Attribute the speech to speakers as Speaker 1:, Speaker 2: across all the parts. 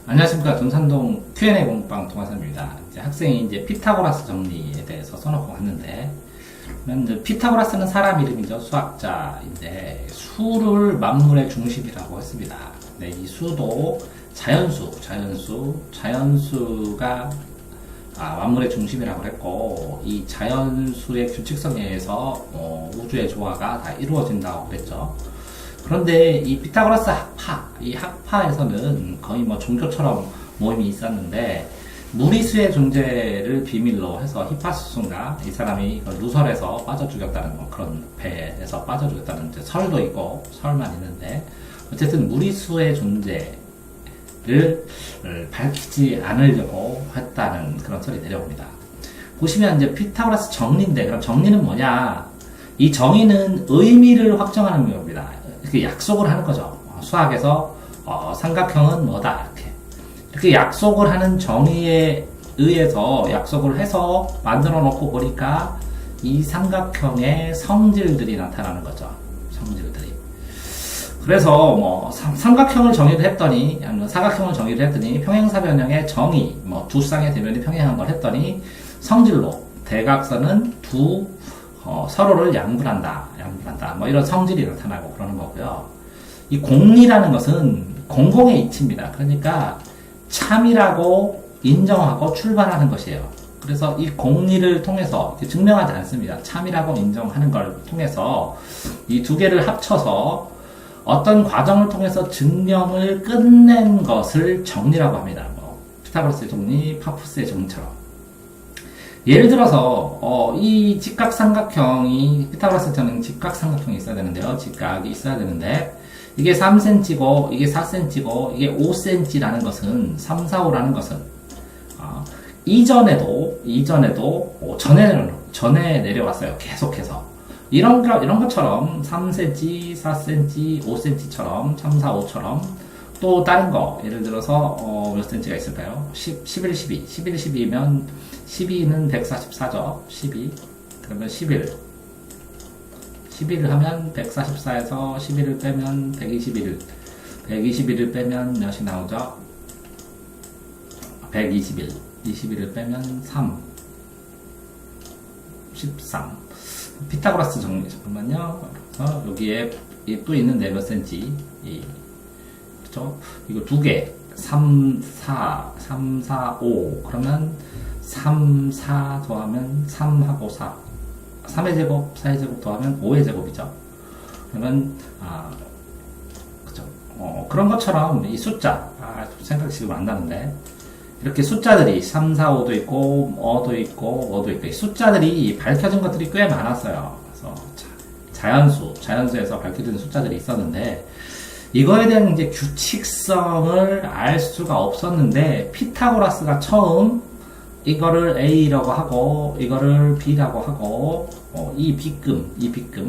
Speaker 1: 안녕하십니까. 돈산동 Q&A 공부방 동화선입니다. 이제 학생이 이제 피타고라스 정리에 대해서 써놓고 왔는데, 이제 피타고라스는 사람 이름이죠. 수학자인데, 수를 만물의 중심이라고 했습니다. 네, 이 수도 자연수가 만물의 중심이라고 했고, 이 자연수의 규칙성에 의해서 우주의 조화가 다 이루어진다고 그랬죠. 그런데 이 피타고라스 이 학파에서는 거의 뭐 종교처럼 모임이 있었는데, 무리수의 존재를 비밀로 해서 히파수스인가 이 사람이 누설에서 빠져 죽였다는 그런 배에서 빠져 죽였다는 설도 있고 설만 있는데, 어쨌든 무리수의 존재를 밝히지 않으려고 했다는 그런 설이 내려옵니다. 보시면 이제 피타고라스 정리인데, 그럼 정리는 뭐냐? 이 정의는 의미를 확정하는 겁니다. 이렇게 약속을 하는 거죠. 수학에서 삼각형은 뭐다, 이렇게 약속을 하는 정의에 의해서 약속을 해서 만들어 놓고 보니까 이 삼각형의 성질들이 나타나는 거죠. 성질들이. 그래서 뭐 삼각형을 정의를 했더니, 아니면 사각형을 정의를 했더니 평행사 변형의 정의, 뭐 두 쌍의 대면이 평행한 걸 했더니 성질로 대각선은 서로를 양분한다. 뭐 이런 성질이 나타나고 그러는 거고요. 이 공리라는 것은 공공의 이치입니다. 그러니까 참이라고 인정하고 출발하는 것이에요. 그래서 이 공리를 통해서 증명하지 않습니다. 참이라고 인정하는 걸 통해서 이 두 개를 합쳐서 어떤 과정을 통해서 증명을 끝낸 것을 정리라고 합니다. 뭐 피타고라스의 정리, 파푸스의 정리처럼. 예를 들어서 이 직각삼각형이, 피타고라스처럼 직각삼각형이 있어야 되는데요. 직각이 있어야 되는데, 이게 3cm고 이게 4cm고 이게 5cm라는 것은, 3, 4, 5라는 것은 이전에도 전에 내려왔어요. 계속해서 이런 것처럼 3cm, 4cm, 5cm처럼 3, 4, 5처럼 또 다른 거, 예를 들어서 몇 cm가 있을까요? 11, 12면 12는 144죠. 12. 그러면 11을 하면 144에서 11을 빼면 121을 빼면 몇이 나오죠? 21을 빼면 13. 피타고라스 정리, 잠깐만요. 그래서 여기에 또 있는데 몇 cm? 그렇죠? 이거 두 개. 3, 4, 5. 그러면 3, 4 더하면 3하고 4. 3의 제곱, 4의 제곱 더하면 5의 제곱이죠. 그러면, 그죠. 그런 것처럼 이 숫자, 생각이 지금 안 나는데, 이렇게 숫자들이 3, 4, 5도 있고, 어도 있고, 이 숫자들이 밝혀진 것들이 꽤 많았어요. 그래서 자연수에서 밝혀진 숫자들이 있었는데, 이거에 대한 이제 규칙성을 알 수가 없었는데, 피타고라스가 처음 이거를 A라고 하고, 이거를 B라고 하고, 이 빗금,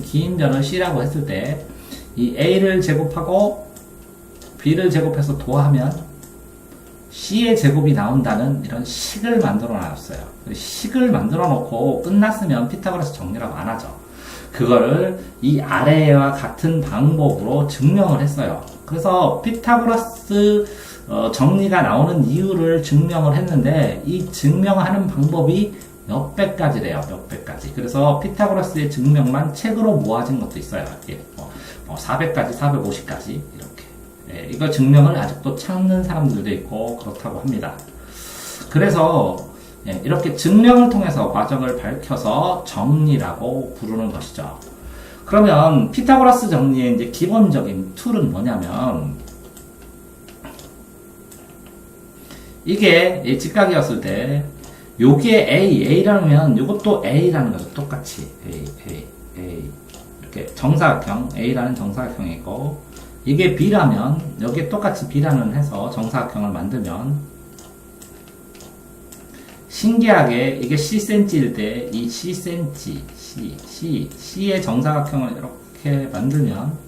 Speaker 1: 긴 변을 C라고 했을 때, 이 A를 제곱하고, B를 제곱해서 도하면, C의 제곱이 나온다는 이런 식을 만들어 놨어요. 식을 만들어 놓고 끝났으면 피타고라스 정리라고 안 하죠. 그거를 이 아래와 같은 방법으로 증명을 했어요. 그래서 피타고라스 정리가 나오는 이유를 증명을 했는데, 이 증명하는 방법이 몇백 가지래요. 몇백 가지. 그래서 피타고라스의 증명만 책으로 모아진 것도 있어요. 400가지, 450가지 이렇게. 이거 증명을 아직도 찾는 사람들도 있고 그렇다고 합니다. 그래서 이렇게 증명을 통해서 과정을 밝혀서 정리라고 부르는 것이죠. 그러면 피타고라스 정리의 이제 기본적인 툴은 뭐냐면, 이게 직각이었을 때 요게 A라면 요것도 A라는 거죠. 똑같이 A 이렇게 정사각형, A라는 정사각형이 있고, 이게 B라면 여기에 똑같이 B라는 해서 정사각형을 만들면, 신기하게 이게 Ccm일 때 이 C의 정사각형을 이렇게 만들면,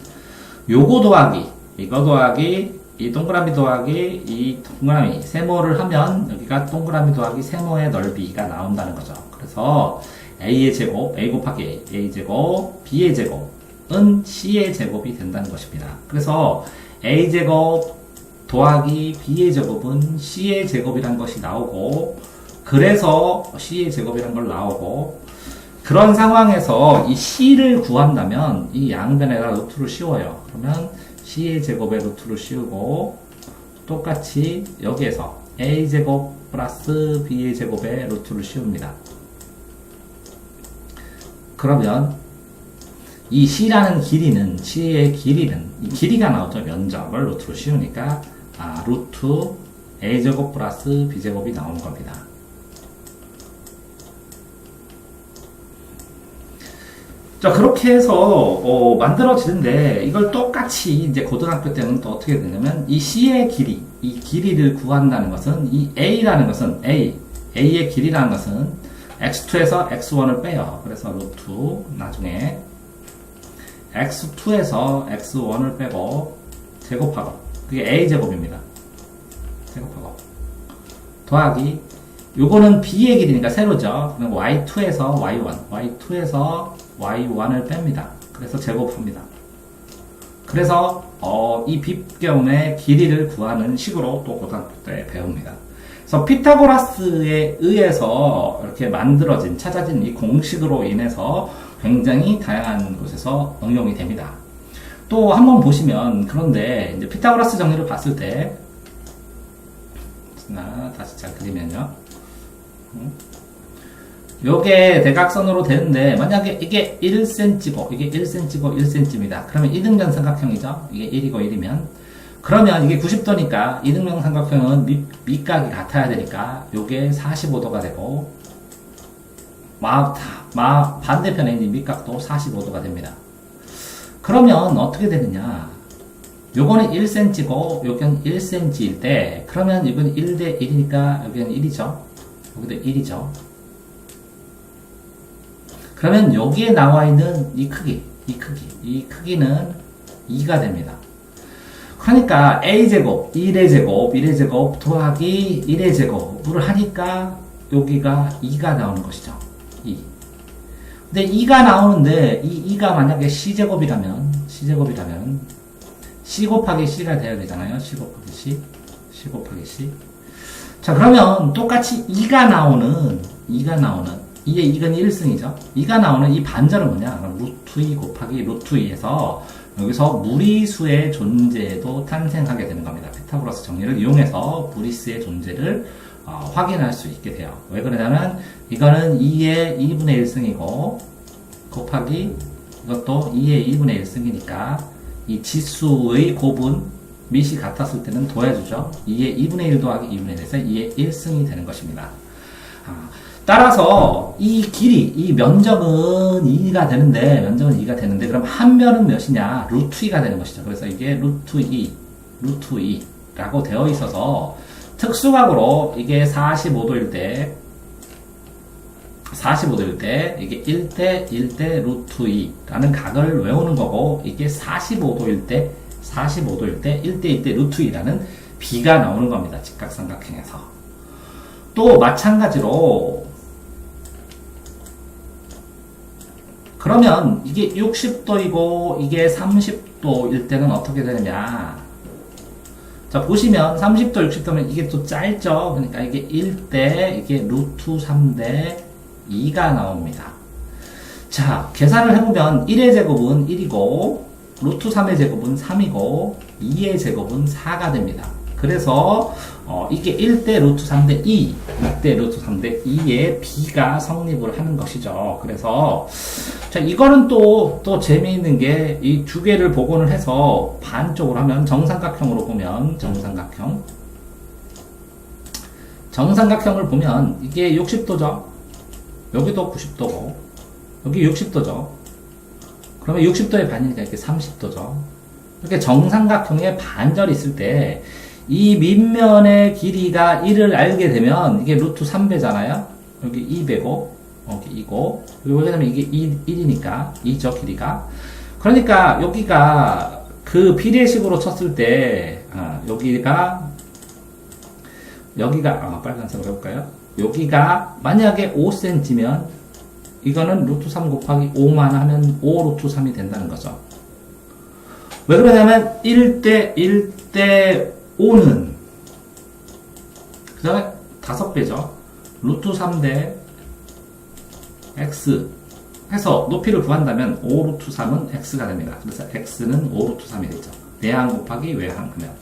Speaker 1: 요거 더하기 이거 더하기 이 동그라미 더하기 이 동그라미 세모를 하면 여기가 동그라미 더하기 세모의 넓이가 나온다는 거죠. 그래서 A의 제곱, A 곱하기 A 제곱, B의 제곱은 C의 제곱이 된다는 것입니다. 그래서 A 제곱 더하기 b의 제곱은 c의 제곱이란 것이 나오고, 그래서 c의 제곱이란 걸 나오고, 그런 상황에서 이 c를 구한다면 이 양변에다 루트를 씌워요. 그러면 c의 제곱에 루트를 씌우고, 똑같이 여기에서 a제곱 플러스 b의 제곱에 루트를 씌웁니다. 그러면 이 c라는 길이는, c의 길이는, 이 길이가 나오죠. 면적을 루트로 씌우니까, 루트 a제곱 플러스 b제곱이 나오는 겁니다. 자, 그렇게 해서, 만들어지는데, 이걸 똑같이 이제 고등학교 때는 또 어떻게 되냐면, 이 c의 길이, 이 길이를 구한다는 것은, 이 a라는 것은, a의 길이라는 것은, x2에서 x1을 빼요. 그래서 루트, 나중에, x2에서 x1을 빼고 제곱하고, 그게 a제곱입니다. 제곱하고 더하기, 요거는 b의 길이니까 세로죠. 그럼 y2에서 y1, y2에서 y1을 뺍니다. 그래서 제곱합니다. 그래서 이 빗경의 길이를 구하는 식으로 또 고등학교 때 배웁니다. 그래서 피타고라스에 의해서 이렇게 찾아진 이 공식으로 인해서 굉장히 다양한 곳에서 응용이 됩니다. 또 한번 보시면, 그런데 이제 피타고라스 정리를 봤을 때, 다시 잘 그리면요. 요게 대각선으로 되는데, 만약에 이게 1cm고, 이게 1cm고 1cm입니다. 그러면 이등변 삼각형이죠? 이게 1이고 1이면. 그러면 이게 90도니까 이등변 삼각형은 밑각이 같아야 되니까, 요게 45도가 되고, 반대편에 있는 밑각도 45도가 됩니다. 그러면 어떻게 되느냐? 요거는 1cm고 요건 1cm일 때, 그러면 이건 1대 1이니까 여기는 1이죠. 여기도 1이죠. 그러면 여기에 나와 있는 이 크기는 2가 됩니다. 그러니까 a제곱, 1의 제곱, 1의 제곱 더하기 1의 제곱을 하니까 여기가 2가 나오는 것이죠. 2. 근데 2가 나오는데, 이 2가 만약에 c제곱이라면 c 곱하기 c가 돼야 되잖아요. c 곱하기 c. 자, 그러면 똑같이 2가 나오는 이건 1승이죠. 2가 나오는 이 반절은 뭐냐? 루트 2 곱하기 루트 2에서 여기서 무리수의 존재도 탄생하게 되는 겁니다. 피타고라스 정리를 이용해서 무리수의 존재를 확인할 수 있게 돼요. 왜 그러냐면, 이거는 2의 2분의 1승이고, 곱하기 이것도 2의 2분의 1승이니까, 이 지수의 곱은 밑이 같았을 때는 더해주죠. 2의 2분의 1 더하기 2분의 1에서 2의 1승이 되는 것입니다. 따라서 이 길이, 이 면적은 2가 되는데, 그럼 한 면은 몇이냐? 루트 2가 되는 것이죠. 그래서 이게 루트 2라고 되어 있어서, 특수각으로 이게 45도일 때, 이게 1대 루트 2라는 각을 외우는 거고, 이게 45도일 때 1대 루트 2라는 비가 나오는 겁니다. 직각삼각형에서. 또 마찬가지로, 그러면 이게 60도이고 이게 30도일 때는 어떻게 되느냐? 자, 보시면 30도, 60도면 이게 또 짧죠? 그러니까 이게 1대, 이게 루트 3대 2가 나옵니다. 자, 계산을 해보면 1의 제곱은 1이고, 루트 3의 제곱은 3이고, 2의 제곱은 4가 됩니다. 그래서 이게 1대 루트 3대 2, 1대 루트 3대 2의 b가 성립을 하는 것이죠. 그래서 자, 이거는 또 재미있는 게, 이 두 개를 복원을 해서 반쪽으로 하면, 정삼각형으로 보면, 정삼각형을 보면 이게 60도죠. 여기도 90도고 여기 60도죠. 그러면 60도의 반이니까 이렇게 30도죠. 이렇게 정삼각형의 반절이 있을 때 이 밑면의 길이가 1을 알게 되면 이게 루트 3배잖아요. 여기 2배고 여기 2고, 그리고 왜냐면 이게 1이니까 2죠, 길이가. 그러니까 여기가 그 비례식으로 쳤을 때 여기가 빨간색으로 해볼까요? 여기가 만약에 5cm면 이거는 루트 3 곱하기 5만 하면 5 루트 3이 된다는 거죠. 왜 그러냐면 1대 5는 그 다음에 5배죠. 루트 3대 x 해서 높이를 구한다면 5 루트 3은 x가 됩니다. 그래서 x는 5 루트 3이 되죠. 내항 곱하기 외항 하면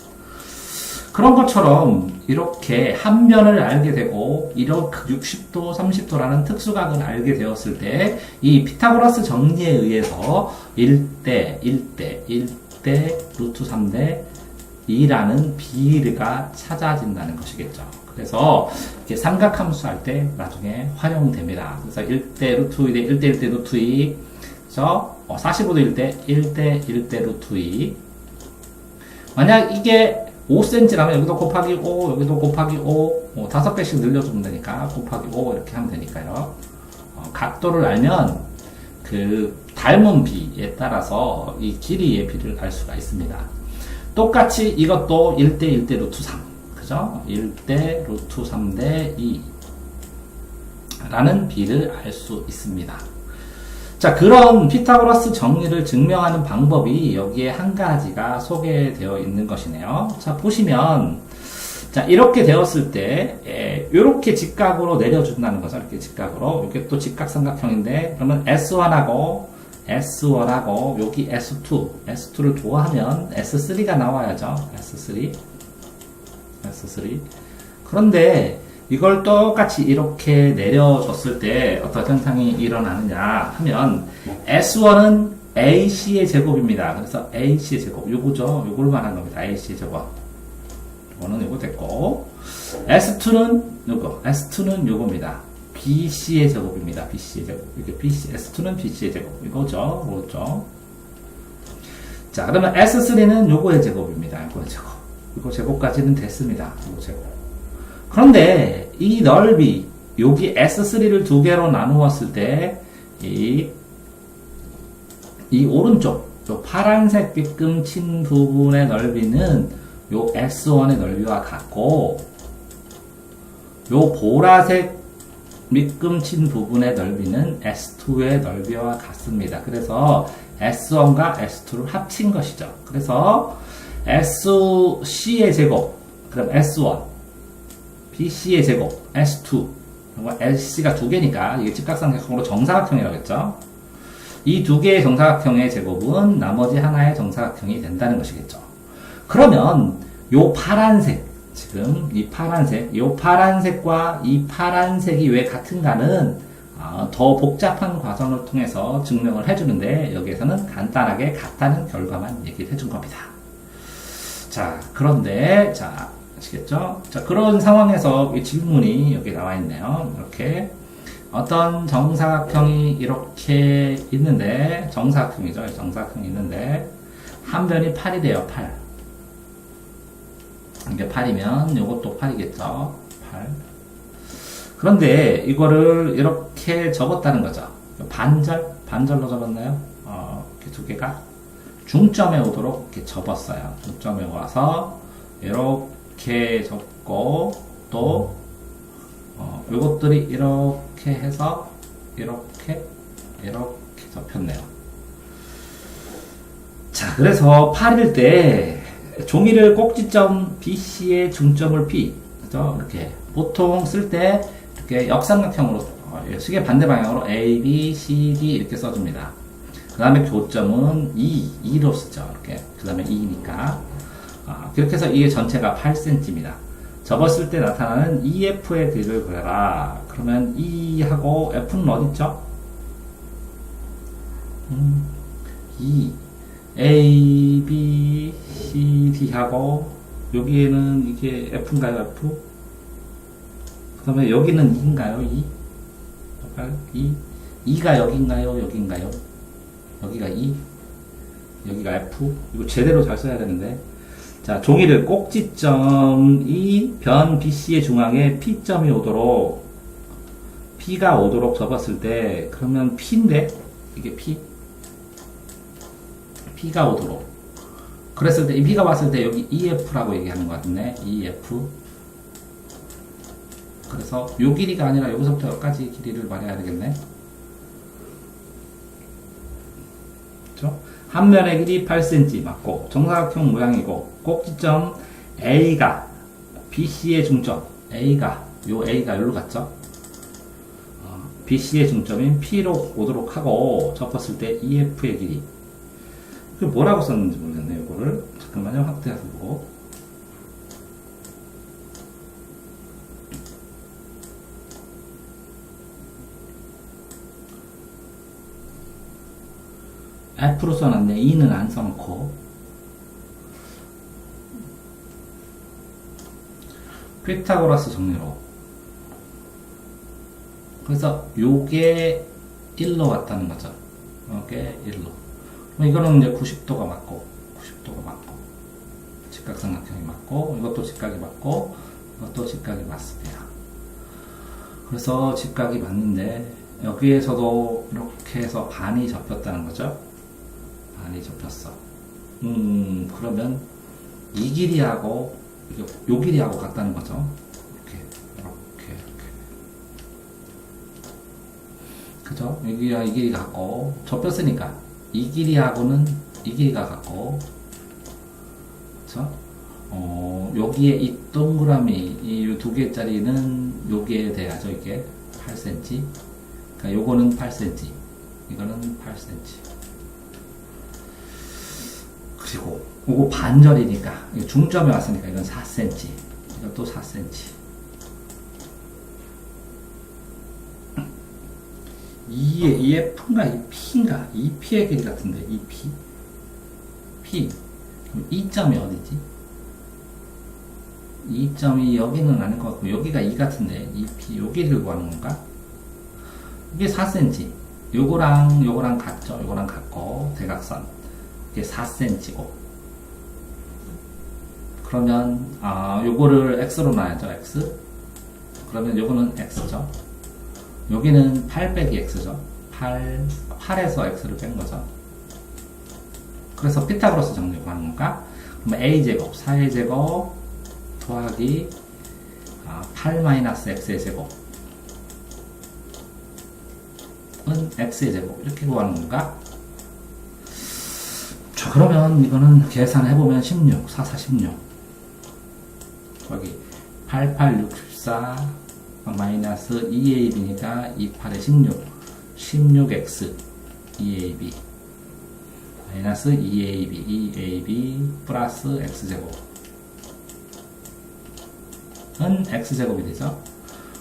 Speaker 1: 그런 것처럼 이렇게 한 면을 알게 되고 이렇게 60도, 30도라는 특수각을 알게 되었을 때 이 피타고라스 정리에 의해서 1대 루트 3대 2라는 비례가 찾아진다는 것이겠죠. 그래서 이렇게 삼각함수 할 때 나중에 활용됩니다. 그래서 1대 루트 2대 1대 1대 루트 2 그래서 45도 1대 루트 2 만약 이게 5cm라면 여기도 곱하기 5, 여기도 곱하기 5, 5배씩 늘려주면 되니까 곱하기 5 이렇게 하면 되니까요. 각도를 알면 그 닮은 비에 따라서 이 길이의 비를 알 수가 있습니다. 똑같이 이것도 1대 루트 3, 그죠? 1대 루트 3대 2 라는 비를 알 수 있습니다. 자, 그런 피타고라스 정리를 증명하는 방법이 여기에 한 가지가 소개되어 있는 것이네요. 자, 보시면, 자, 이렇게 되었을 때, 이렇게 직각으로 내려준다는 거죠. 이렇게 직각으로. 이게 또 직각삼각형인데, 그러면 S1하고, 여기 S2를 좋아하면 S3가 나와야죠. S3. 그런데, 이걸 똑같이 이렇게 내려줬을 때 어떤 현상이 일어나느냐 하면 S1은 AC의 제곱입니다. 그래서 AC의 제곱 요거죠. 요걸 말하는 겁니다. AC의 제곱. 요거는 요거 됐고 S2는 요겁니다. BC의 제곱입니다. BC의 제곱. 이렇게 S2는 BC의 제곱. 이거죠. 그렇죠. 자, 그러면 S3는 요거의 제곱입니다. 요거의 제곱. 이거 제곱까지는 됐습니다. 요거 제곱. 그런데 이 넓이 여기 S3를 두 개로 나누었을 때 이 오른쪽 요 파란색 빗금 친 부분의 넓이는 요 S1의 넓이와 같고 요 보라색 밑금 친 부분의 넓이는 S2의 넓이와 같습니다. 그래서 S1과 S2를 합친 것이죠. 그래서 SC의 제곱 그럼 S1 BC의 제곱, S2, LC가 두 개니까 이게 직각삼각형으로 정사각형이라고 했죠. 이 두 개의 정사각형의 제곱은 나머지 하나의 정사각형이 된다는 것이겠죠. 그러면 요 파란색, 지금 이 파란색과 이 파란색이 왜 같은가는 더 복잡한 과정을 통해서 증명을 해주는데 여기에서는 간단하게 같다는 결과만 얘기를 해준 겁니다. 자, 그런데 아시겠죠? 자, 그런 상황에서 이 질문이 여기 나와 있네요. 이렇게 어떤 정사각형이 이렇게 있는데 정사각형이죠. 정사각형이 있는데 한 변이 8이 돼요. 8. 이게 8이면 이것도 8이겠죠. 8. 그런데 이거를 이렇게 접었다는 거죠. 반절로 접었나요? 이렇게 두 개가 중점에 오도록 이렇게 접었어요. 중점에 와서 이렇게 접고 또 이것들이 이렇게 해서 이렇게 접혔네요. 자, 그래서 8일 때 종이를 꼭지점 BC의 중점을 P, 그죠? 이렇게 보통 쓸 때 이렇게 역삼각형으로 시계 반대 방향으로 A, B, C, D 이렇게 써줍니다. 그 다음에 교점은 2로 쓰죠. 이렇게 그 다음에 2니까 그렇게 해서 이게 전체가 8cm입니다. 접었을 때 나타나는 EF의 길이를 구해라. 그러면 E하고 F는 어딨죠? E, A, B, C, D하고 여기에는 이게 F인가요? F? 그 다음에 여기는 E인가요? E? E가 여기인가요? 여기인가요? 여기가 E? 여기가 F? 이거 제대로 잘 써야 되는데. 자, 종이를 꼭지점 이 변 BC의 중앙에 P점이 오도록 P가 오도록 접었을 때 그러면 P인데 이게 P가 오도록 그랬을 때 이 P가 왔을 때 여기 EF라고 얘기하는 것 같은데 EF 그래서 요 길이가 아니라 여기서부터 여기까지 길이를 말해야 되겠네. 그렇죠? 한 면의 길이 8cm 맞고 정사각형 모양이고 꼭지점 A가 BC의 중점, A가 여기로 갔죠. BC의 중점인 P로 오도록 하고 접었을 때 EF의 길이. 그 뭐라고 썼는지 모르겠네요. 이거를 잠깐만요. 확대해서 보고. F로 써놨네. E는 안 써놓고. 피타고라스 정리로. 그래서 요게 1로 왔다는 거죠. 요게 1로. 그럼 이거는 이제 90도가 맞고, 직각삼각형이 맞고, 이것도 직각이 맞고, 이것도 직각이 맞습니다. 그래서 직각이 맞는데, 여기에서도 이렇게 해서 반이 접혔다는 거죠. 반이 접혔어. 그러면 이 길이하고, 요 길이하고 같다는 거죠. 이렇게. 그죠? 이 길이가 같고, 접혔으니까, 이 길이하고는 이 길이가 같고, 그쵸? 여기에 이 동그라미, 이 두 개짜리는 여기에 돼야죠, 이게. 8cm. 그러니까 요거는 8cm. 이거는 8cm. 그리고, 요거 반절이니까, 중점에 왔으니까 이건 4cm. 이것도 4cm. 이 F인가 이 P인가 이 P의 길이 같은데 이 P 그럼 이 점이 어디지? 이 점이 여기는 아닐 것 같고 여기가 2 같은데 이 P 여기를 구하는 건가? 이게 4cm 요거랑 같죠? 요거랑 같고 대각선 이게 4cm고 그러면 요거를 X로 놔야죠 X 그러면 요거는 X죠 여기는 8 빼기 X죠. 8에서 X를 뺀 거죠. 그래서 피타고라스 정리 구하는 건가? 그럼 A제곱, 4의 제곱 더하기 8 마이너스 X의 제곱은 X의 제곱 이렇게 구하는 건가? 자, 그러면 이거는 계산해보면 16, 4, 4, 16 여기 8, 8, 64 마이너스 2ab니까 28에 16x 2ab 마이너스 2ab 플러스 x제곱은 x제곱이 되죠.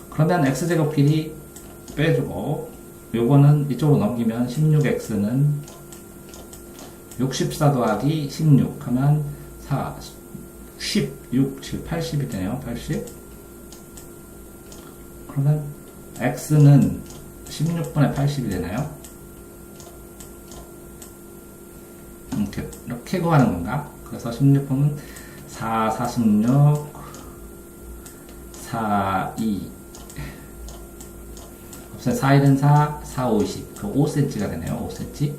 Speaker 1: 그러면 x제곱 길이 빼주고 요거는 이쪽으로 넘기면 16x는 64 더하기 16 하면 4 10, 6, 7, 80이 되네요. 80 그러면 x는 16분의 80이 되나요? 이렇게 구하는 건가? 그래서 16분은 4, 46, 4, 2 없어요. 4, 1은 4, 4, 5, 20 그 5cm가 되네요. 5cm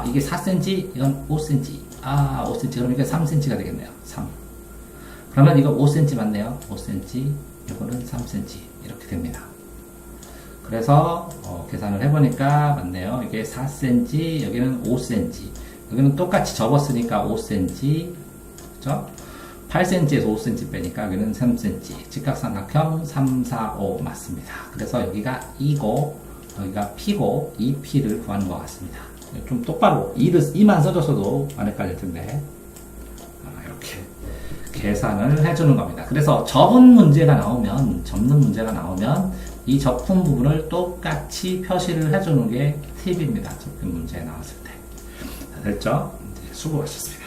Speaker 1: 이게 4cm, 이건 5cm 5cm, 그럼 이게 3cm가 되겠네요. 3 그러면 이거 5cm 맞네요. 5cm 이거는 3cm 이렇게 됩니다. 그래서 계산을 해보니까 맞네요. 이게 4cm, 여기는 5cm, 여기는 똑같이 접었으니까 5cm, 그죠? 8cm에서 5cm 빼니까 여기는 3cm. 직각삼각형 3, 4, 5 맞습니다. 그래서 여기가 2고 여기가 P고 2P를 구하는 것 같습니다. 좀 똑바로 2만 써줬어도 안 헷갈릴 텐데 이렇게 계산을 해주는 겁니다. 그래서 접는 문제가 나오면 이 접근 부분을 똑같이 표시를 해주는 게 팁입니다. 접근 문제 나왔을 때. 다 됐죠? 수고하셨습니다.